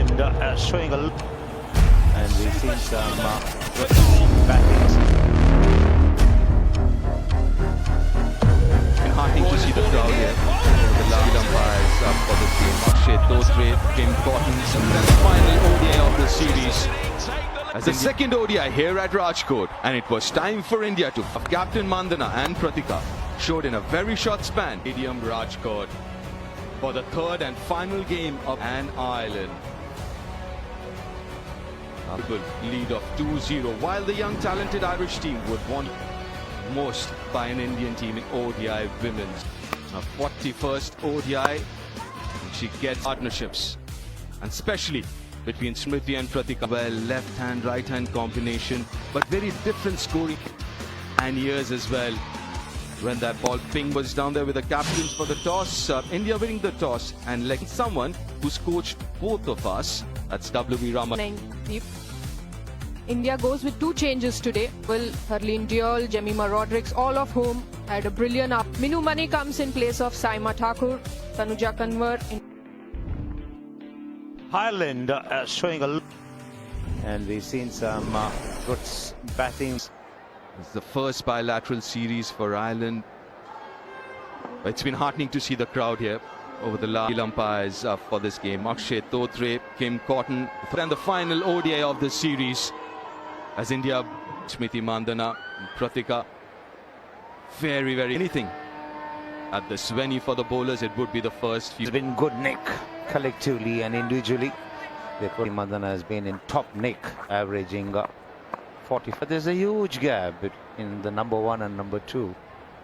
Ireland showing a and we've seen some batting. Heartening to see the crowd here. The last umpires up for this game. Akshay Dotre, Kim Cotton, and the final ODI of the series. As the second ODI here at Rajkot, and it was time for India to Captain Mandana and Pratika showed in a very short span. Stadium Rajkot for the third and final game of an Ireland. Lead of 2-0, while the young talented Irish team would want most by an Indian team in ODI women's. A 41st ODI, she gets partnerships, and especially between Smriti and Pratika. Well, left-hand, right-hand combination, but very different scoring and years as well. When that ball ping was down there with the captains for the toss, India winning the toss, and like someone who's coached both of us, that's W.V. Raman. India goes with two changes today. Well, Harleen Diol, Jemima Rodrigues, all of whom had a brilliant up. Minu Mani comes in place of Saima Thakur, Tanuja Kanwar. Ireland showing a and we've seen some good batting. It's the first bilateral series for Ireland. It's been heartening to see the crowd here over the last umpires for this game. Akshay Dotre, Kim Cotton, and the final ODI of the series. As India, Smriti Mandana, Pratika, very anything at this venue for the bowlers. It would be the first few. It's been good nick collectively and individually. Smriti Mandana has been in top nick, averaging 40. But there's a huge gap between the number one and number two.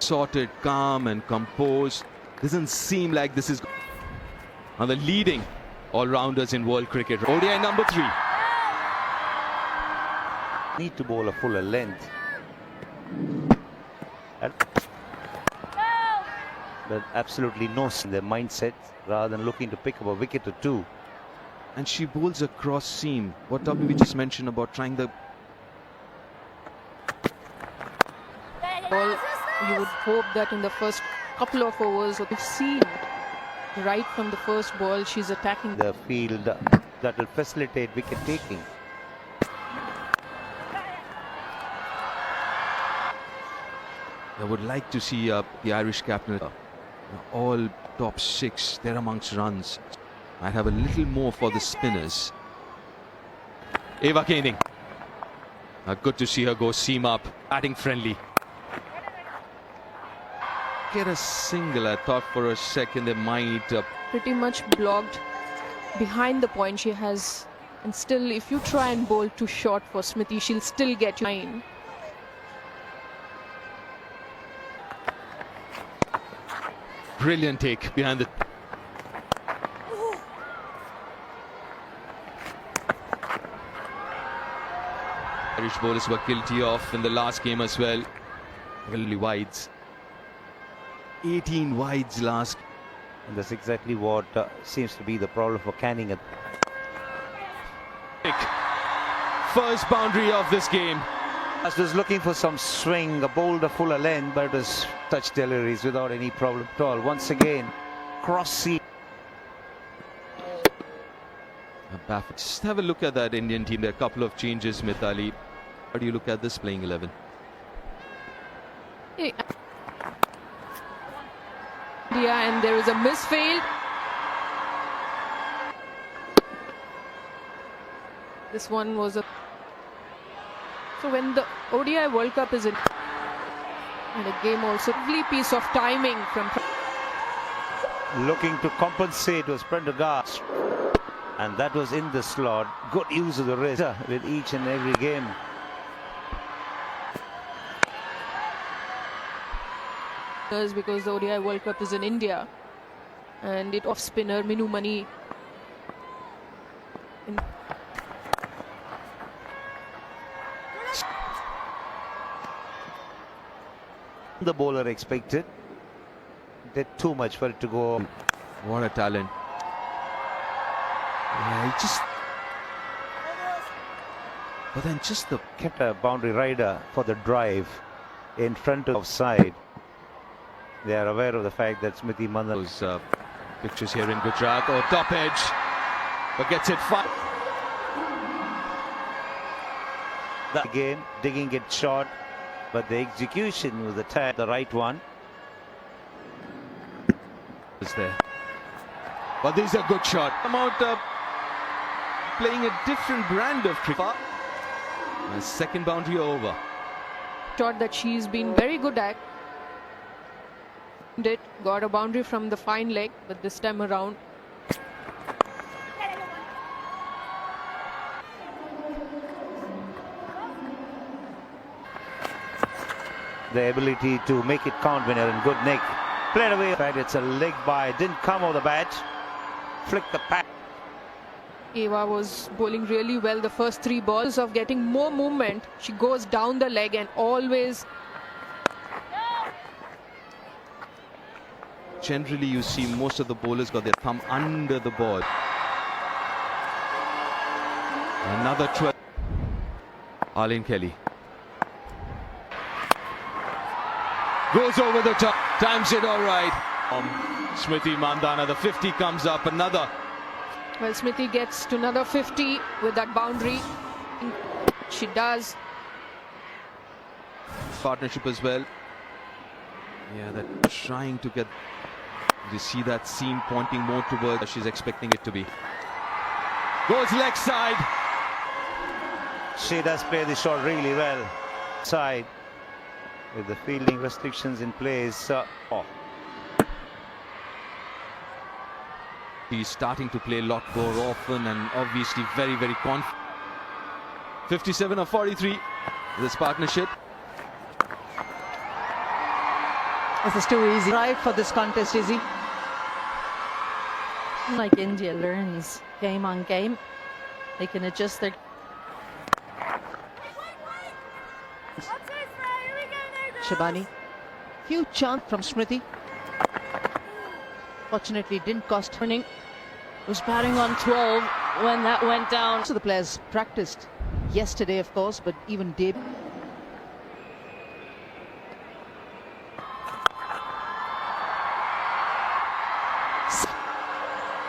Sorted, calm and composed. Doesn't seem like this is on the leading all-rounders in world cricket. ODI number 3. Need to bowl a fuller length. But absolutely no in their mindset, rather than looking to pick up a wicket or two. And she bowls a cross seam. What WV just mentioned about trying the... Well, you would hope that in the first couple of overs, what we've seen right from the first ball, she's attacking the field that will facilitate wicket taking. I would like to see the Irish captain all top 6 there amongst runs. I'd have a little more for the spinners. Eva Koenig. Good to see her go seam up, batting friendly. Get a single. I thought for a second they might pretty much blocked behind the point she has, and still if you try and bowl too short for Smriti, she'll still get you 9. Brilliant take behind the... Irish bowlers were guilty of in the last game as well. Really wides. 18 wides last. And that's exactly what seems to be the problem for Canning. First boundary of this game. I was looking for some swing, a bowled a fuller length, but it was touch deliveries without any problem at all. Once again, cross seam. Just have a look at that Indian team. There are a couple of changes, Mithali. How do you look at this playing 11? Yeah, and there is a misfield. This one was a... So when the ODI World Cup is in, and a game also, lovely piece of timing from... Looking to compensate was Prendergast, and that was in the slot. Good use of the wrist with each and every game. Because the ODI World Cup is in India, and it off spinner Minu Mani. The bowler expected. Did too much for it to go. What a talent. Yeah, he just... But then just the... Kept a boundary rider for the drive in front of side. They are aware of the fact that Smriti Mandana... Those pictures here in Gujarat. Oh, top edge. but gets it far. Again, digging it short, but the execution was the right one. Is there. But this is a good shot. Come out playing a different brand of cricket. And second boundary over. Shot that she's been very good at. Got a boundary from the fine leg, but this time around. The ability to make it count when you're in good nick. Played away. Right, it's a leg by. Didn't come over the bat. Flicked the pat. Eva was bowling really well the first 3 balls. Of getting more movement, she goes down the leg and always. Generally, you see most of the bowlers got their thumb under the board. Another 12. Arlene Kelly. Goes over the top. Times it all right. Smriti Mandana, the 50 comes up. Another. Well, Smriti gets to another 50 with that boundary. She does. Partnership as well. Yeah, they're trying to get. You see that seam pointing more towards as she's expecting it to be. Goes leg side. She does play the shot really well. Side. With the fielding restrictions in place. He's starting to play a lot more often and obviously very, very confident. 57 of 43. This partnership. This is too easy. Right for this contest, is he? Like India learns game on game, they can adjust their. Shabani. Huge chance from Smriti. Fortunately, didn't cost. Winning. Was batting on 12 when that went down. So the players practiced yesterday, of course, but even day.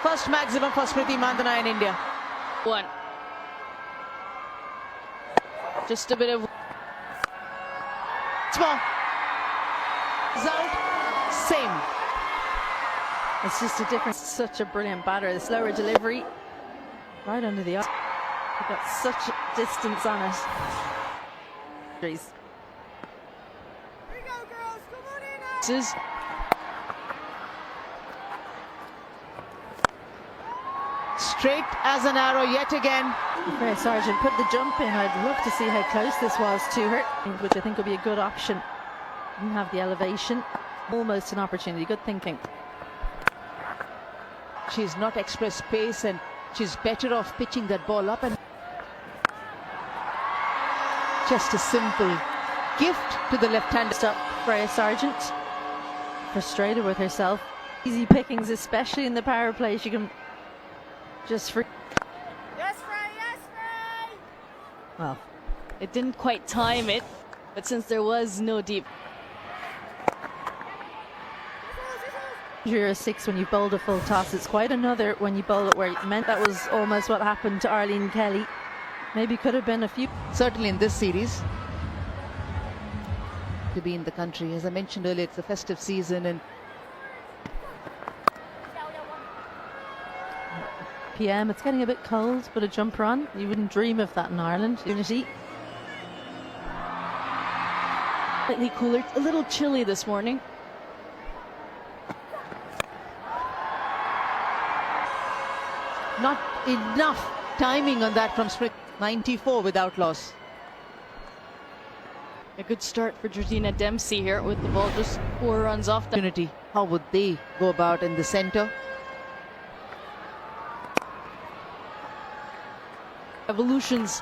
First maximum for Smriti Mandana in India. 1. Just a bit of. Small. Result, same. It's just a difference. Such a brilliant batter. The slower delivery, right under the eye. He got such distance on it. Here we go, girls. Come on in now. This is Straight as an arrow yet again. Fair Sargent put the jump in. I'd love to see how close this was to her, which I think would be a good option. Didn't have the elevation. Almost an opportunity. Good thinking. She's not expressed pace and she's better off pitching that ball up, and just a simple gift to the left-hander. Stop Freya Sargent. Frustrated with herself. Easy pickings, especially in the power play. She can just for. Yes, Frey. Yes, Frey. Well, it didn't quite time it, but since there was no deep. 0-6 when you bowled a full toss. It's quite another when you bowl it where it meant. That was almost what happened to Arlene Kelly. Maybe could have been a few. Certainly in this series. To be in the country, as I mentioned earlier, it's a festive season, and PM, it's getting a bit cold, but a jumper on. You wouldn't dream of that in Ireland. Unity. Slightly cooler, a little chilly this morning. not enough timing on that from Smriti. 94 without loss. A good start for Georgina Dempsey here with the ball just 4 runs off the Unity. How would they go about in the centre? evolutions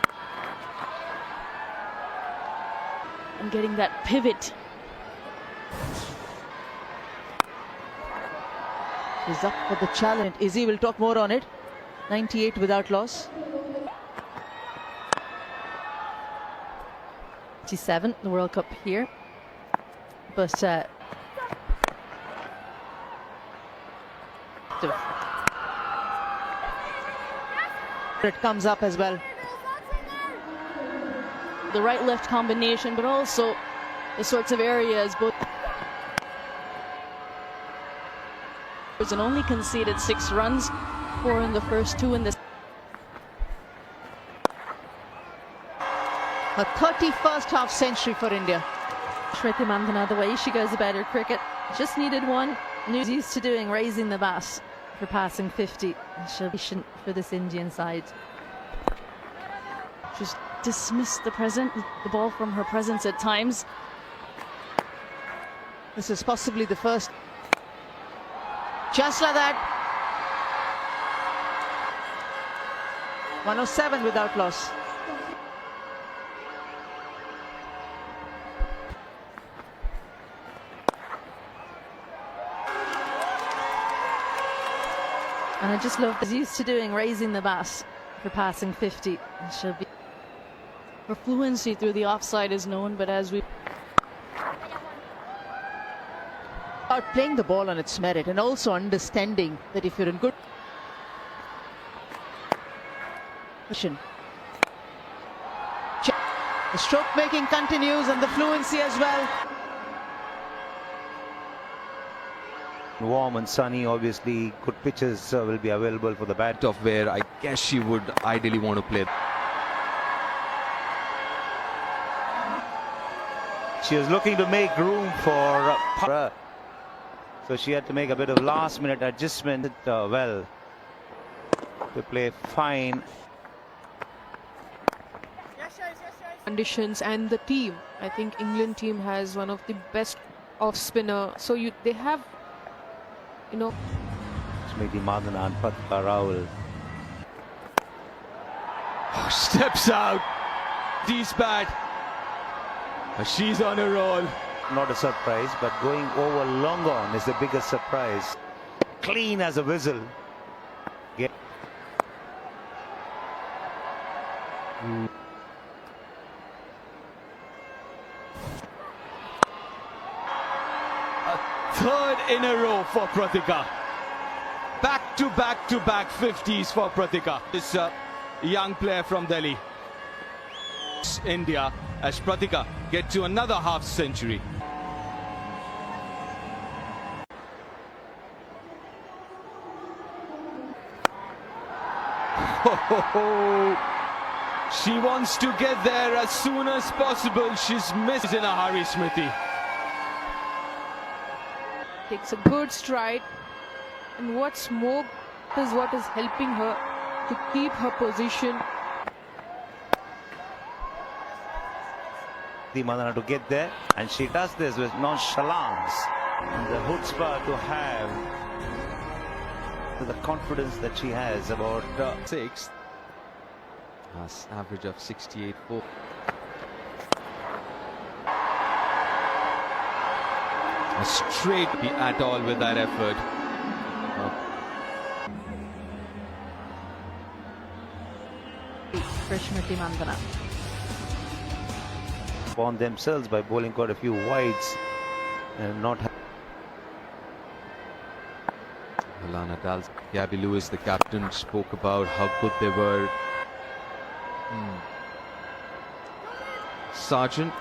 and getting that pivot. He's up for the challenge. Izzy will talk more on it. 98 without loss. 27, the World Cup here. But It comes up as well. The right-left combination, but also the sorts of areas both and only conceded 6 runs, 4 in the first 2 in this. A 31st half century for India. Smriti Mandana, the way she goes about her cricket, just needed one. She's used to doing, raising the bat for passing 50. She'll be patient for this Indian side. Just dismissed the ball from her presence at times. This is possibly the first. Just like that. 107 without loss. And I just love, she's used to doing, raising the bat for passing 50. She'll be. Her fluency through the offside is known, but as we About playing the ball on its merit and also understanding that if you're in good position. The stroke making continues and the fluency as well. Warm and sunny, obviously good pitches will be available for the bat. Of where I guess she would ideally want to play. She was looking to make room for so she had to make a bit of last minute adjustment well to play fine. Conditions and the team. I think England team has one of the best off spinner. So they have, you know. Smriti Mandana and Pratika Rahul. Steps out. She's bad. She's on a roll. Not a surprise, but going over long on is the biggest surprise. Clean as a whistle. Third in a row for Pratika. Back to back 50s for Pratika. This young player from Delhi. India as Pratika get to another half century. She wants to get there as soon as possible. She's missed in a hurry, Smriti. Takes a good stride, and what's more is what is helping her to keep her position. The Mandana to get there, and she does this with nonchalance. And the chutzpah to have, the confidence that she has about 6th. Average of 68.4. A straight at all with that effort. For Smriti Mandana. upon themselves by bowling quite a few wides and not. Alana Dals, Gabby Lewis, the captain, spoke about how good they were. Sargent,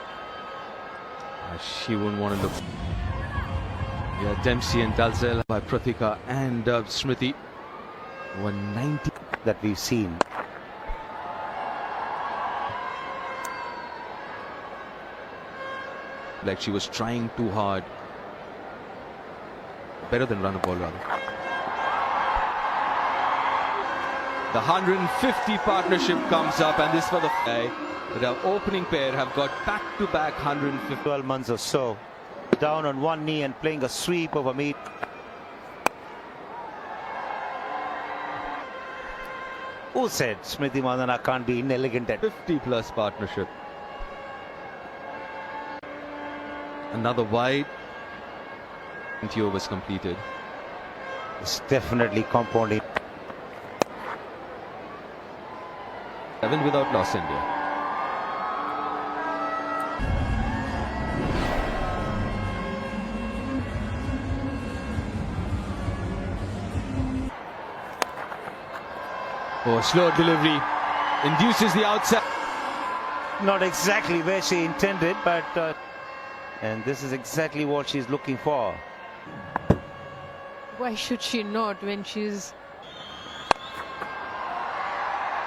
she wouldn't want to look. Yeah, Dempsey and Dalzell by Pratika and Smriti. 190 that we've seen. Like she was trying too hard. Better than run a ball rather. The 150 partnership comes up, and this for the guy. The opening pair have got back-to-back 150. 12 months or so. Down on one knee and playing a sweep over me. Who said Smriti Mandana can't be inelegant at 50-plus partnership. Another wide. 20 overs completed. It's definitely compounding. 7 without loss, India. Oh, slow delivery. Induces the outside. Not exactly where she intended, but and this is exactly what she's looking for. Why should she not when she's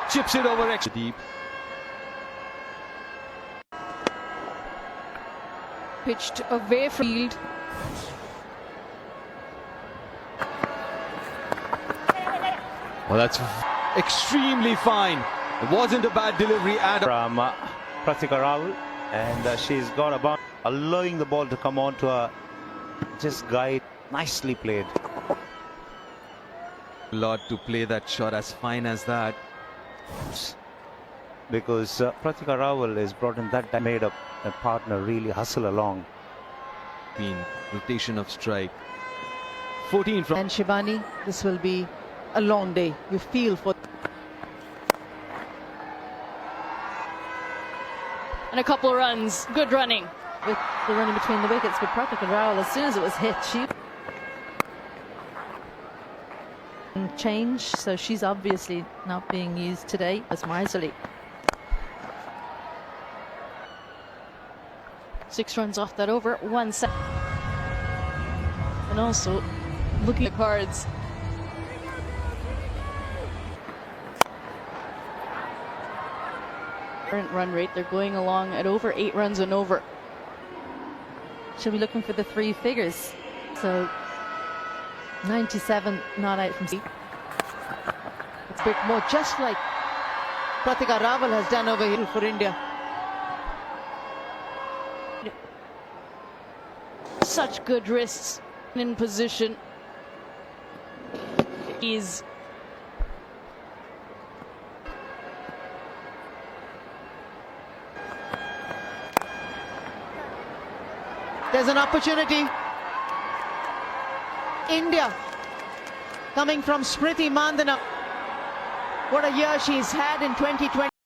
Chips it over extra deep. pitched away from field? Well, that's extremely fine. It wasn't a bad delivery at all. From Pratika Rawal, and she's got about allowing the ball to come on to her. Just guide, nicely played. Lot to play that shot as fine as that. Because Pratika Rawal is brought in that made up a partner really hustle along. Been rotation of strike. 14 from. And Shivani, this will be a long day. You feel for. And a couple of runs. Good running. With the running between the wickets, but Pratika Rawal, as soon as it was hit, she change, so she's obviously not being used today as Marzali. 6 runs off that over. 1 set. And also looking at cards. Current run rate, they're going along at over 8 runs and over. She'll be looking for the 3 figures. So 97 not out from sea. It's a bit more, just like Pratika Rawal has done over here for India. Such good wrists in position. He's There's an opportunity. India coming from Smriti Mandana. What a year she's had in 2020.